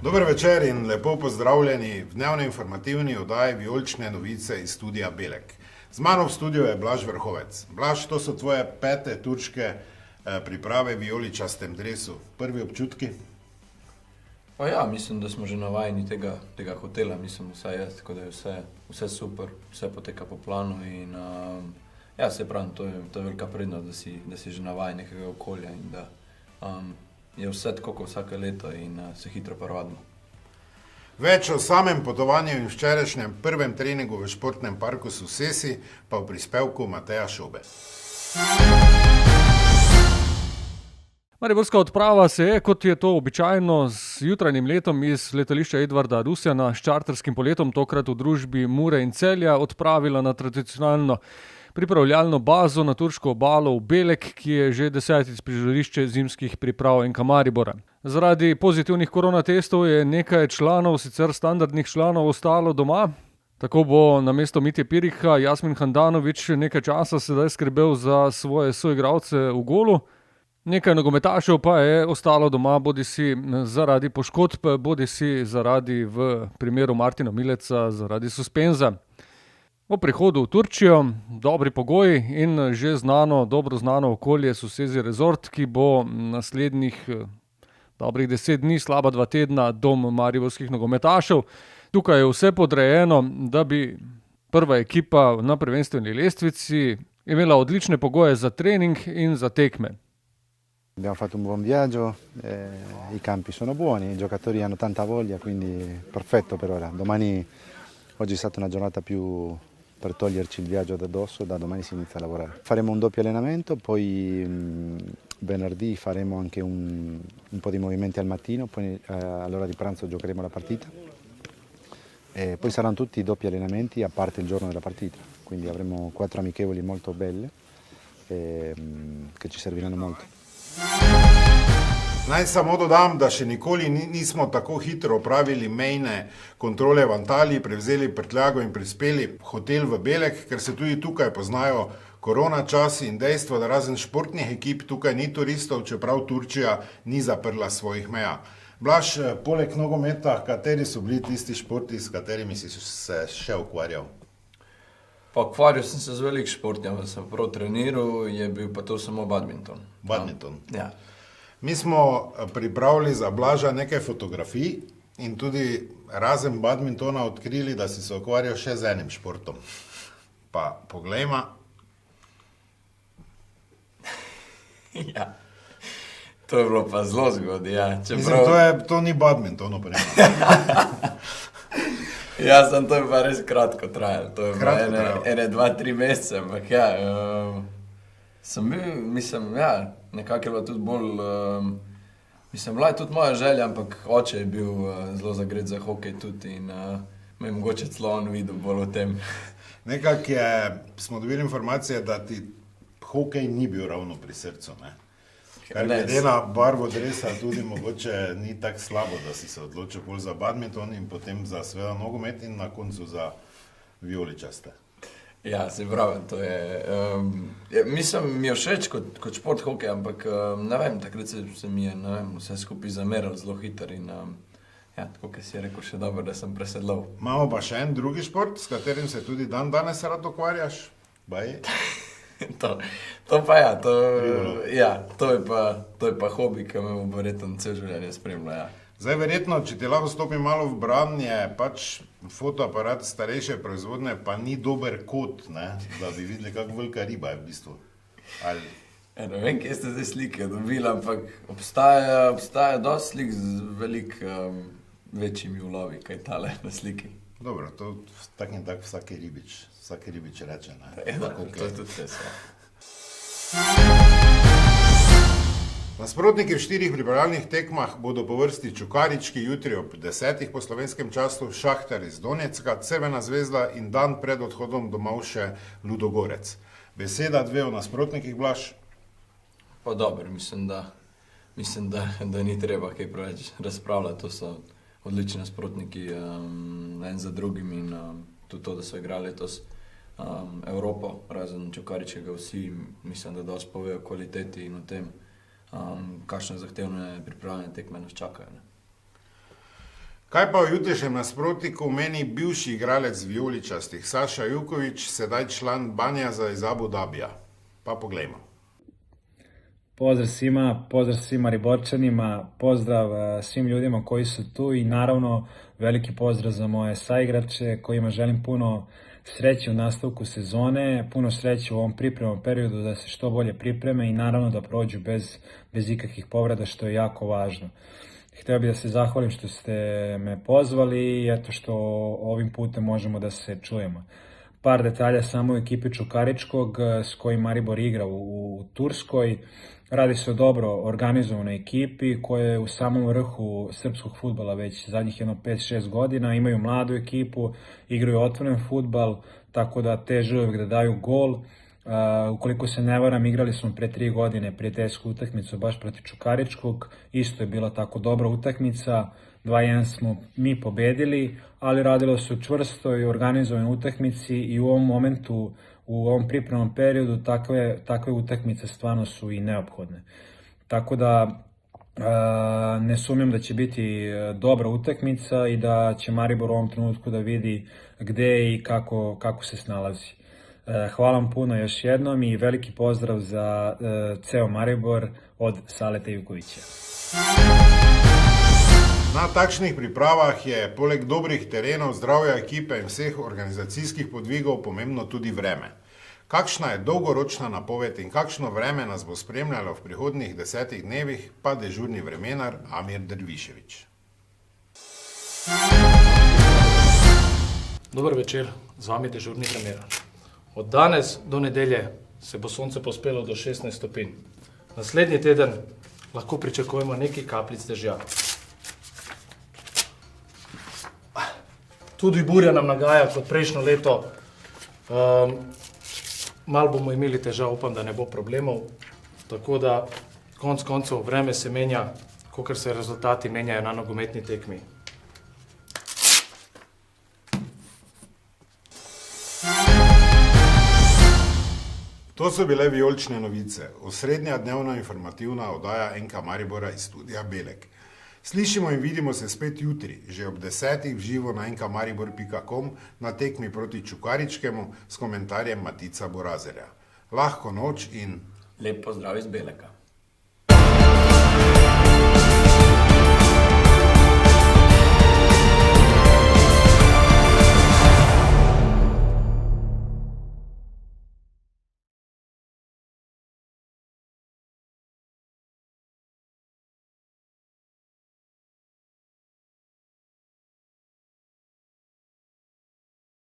Dober večer in lepo pozdravljeni v dnevno informativni oddaji Vijolične novice iz studia Belek. Z mano v studiu je Blaž Vrhovec. Blaž, to so tvoje 5. turške priprave v vijoličastem dresu. Prvi občutki? Pa ja, mislim, da smo že navajeni tega hotela, mislim, vsaj jaz, tako da je vse super, vse poteka po planu in ja, se pravim, to je velika prednost, da si že navajen nekega okolja in da je vse tako kot vsake leto in se hitro prvadimo. Več o samem potovanju in včerajšnjem prvem treningu v športnem parku Susesi pa v prispevku Mateja Šobe. Mariborska odprava se je, kot je to običajno, z jutranjim letom iz letališča Edvarda Rusjana s čarterskim poletom, tokrat v družbi Mure in Celja, odpravila na tradicionalno pripravljalno bazo na turško obalo v Belek, ki je že 10. prizorišče zimskih priprav NK Maribora. Zaradi pozitivnih koronatestov je nekaj članov, sicer standardnih članov, ostalo doma. Tako bo namesto Mitje Piriha Jasmin Handanović nekaj časa sedaj skrbel za svoje soigralce v golu. Nekaj nogometašev pa je ostalo doma bodisi zaradi poškodb, bodisi zaradi, v primeru Martina Mileca, zaradi suspenza. O prihodu v Turčijo, dobri pogoji in že dobro znano okolje Susesi Resort, ki bo naslednjih dobrih 10 dni, slaba 2 tedna, dom mariborskih nogometašev. Tukaj je vse podrejeno, da bi prva ekipa na prvenstveni lestvici imela odlične pogoje za trening in za tekme. Abbiamo fatto un buon viaggio, i campi sono buoni, i giocatori hanno tanta voglia, quindi perfetto per ora. Oggi è stata una giornata più per toglierci il viaggio da addosso, da domani si inizia a lavorare. Faremo un doppio allenamento, poi venerdì faremo anche un po' di movimenti al mattino, poi all'ora di pranzo giocheremo la partita. E poi saranno tutti doppi allenamenti a parte il giorno della partita, quindi avremo 4 amichevoli molto belle che ci serviranno molto. Naj samo dodam, da še nikoli nismo tako hitro opravili mejne kontrole v Antaliji, prevzeli prtljago in prispeli v hotel v Belek, ker se tudi tukaj poznajo korona časi in dejstvo, da razen športnih ekip tukaj ni turistov, čeprav Turčija ni zaprla svojih meja. Blaž, poleg nogometa, kateri so bili tisti športi, s katerimi si se še ukvarjal? Pa ukvarjal sem se z velik športjem, sem prav treniral, je bil pa to samo badminton. Badminton? Ja. Mi smo pripravili za Blaža nekaj fotografij in tudi razen badmintona odkrili, da si se ukvarjal še z enim športom. Pa poglejma. Ja, to je bilo pa zelo zgodaj, ja. Mislim, to ni badminton, oprema. Ja, to je pa res kratko trajalo. To je bilo 2-3 mesece, ampak ja, sem bil, mislim, ja, nekako je bilo tudi bolj, mislim, bila je tudi moja želja, ampak oče je bil zelo zagret za hokej tudi in me je mogoče celo on videl bolj o tem. Nekako smo dobili informacije, da ti hokej ni bil ravno pri srcu, ne? Kar glede na barvo dresa tudi mogoče ni tako slabo, da si se odločil bolj za badminton in potem za sveda nogomet in na koncu za vijoličaste. Ja, se pravi, to je, mislim, mi je všeč kot šport hokej, ampak ne vem, takrat se mi je, ne vem, vse skupaj zameral zelo hiter in ja, tako, ki si je rekel, še dobro, da sem presedlal. Imamo pa še en drugi šport, s katerim se tudi danes rad ukvarjaš, baje? To pa ja, to je pa hobi, ki me bo verjetno cel življenje spremlja, ja. Zdaj, verjetno, če ti lahko stopim malo v bran, je pač fotoaparat starejše proizvodnje, pa ni dober kot, ne, da bi videli, kako velika riba je v bistvu. Ali... Ne vem, kje ste zdaj slike dobili, ampak obstaja dosti slik z večjimi ulovi, kaj tale na sliki. Dobro, to tak in tak vsaki ribič reče, ne. To je tudi res, ja. Nasprotniki v 4 pripravljalnih tekmah bodo po vrsti Čukarički jutri ob 10. po slovenskem času, Šahtar iz Donecka, Crvena zvezda in dan pred odhodom domov še Ludogorec. Beseda 2 o nasprotnikih, Blaž? Pa dobro, mislim, da ni treba kaj preveč razpravljati, to so odlični nasprotniki en za drugim in tudi to, da so igrali letos Evropo, razen Čukaričkega, vsi mislim, da dosti povejo o kvaliteti in o tem, kakšne zahtevne pripravljene tekme nas čakajo. Ne? Kaj pa v jutrišnjem nasprotniku meni bivši igralec vijoličastih Saša Juković, sedaj član Banjaza iz Abu Dabija? Pa poglejmo. Pozdrav svim Mariborčanima, pozdrav svim ljudima koji su tu i naravno veliki pozdrav za moje saigrače kojima želim puno sreće u nastavku sezone, puno sreće u ovom pripremnom periodu da se što bolje pripreme i naravno da prođu bez ikakvih povreda što je jako važno. Htio bih da se zahvalim što ste me pozvali i eto što ovim putem možemo da se čujemo. Par detalja samo o ekipi Čukaričkog s kojim Maribor igra u Turskoj. Radi se o dobro organizovanoj ekipi koja je u samom vrhu srpskog fudbala već zadnjih 5-6 godina. Imaju mladu ekipu, igraju otvoren fudbal, tako da teže uvek da daju gol. Ukoliko se ne varam, igrali smo pre 3 godine prijateljsku utakmicu baš protiv Čukaričkog. Isto je bila tako dobra utakmica. 2-1 smo mi pobedili, ali radilo se o čvrstoj organizovanoj utakmici i u ovom momentu, u ovom pripremnom periodu, takve utakmice stvarno su i neophodne. Tako da ne sumnjam da će biti dobra utakmica i da će Maribor u ovom trenutku da vidi gde i kako se snalazi. Hvala vam puno još jednom i veliki pozdrav za ceo Maribor od Saleta Jukovića. Na takšnih pripravah je poleg dobrih terenov, zdravja ekipe in vseh organizacijskih podvigov pomembno tudi vreme. Kakšna je dolgoročna napoved in kakšno vreme nas bo spremljalo v prihodnjih 10 dnevih, pa dežurni vremenar Amir Dervišević. Dober večer, z vami dežurni vremenar. Od danes do nedelje se bo sonce povzpelo do 16 stopinj. Naslednji teden lahko pričakujemo nekaj kapljic dežja. Tudi burja nam nagaja kot prejšnjo leto. Malo bomo imeli težav, upam, da ne bo problemov. Tako da konec koncev vreme se menja, kakor se rezultati menjajo na nogometni tekmi. To so bile vijolične novice, osrednja dnevno informativna oddaja NK Maribora iz studia Belek. Slišimo in vidimo se spet jutri, že ob 10. v živo na nkmaribor.com na tekmi proti Čukaričkemu s komentarjem Matica Borazerja. Lahko noč in Lep pozdrav iz Beleka.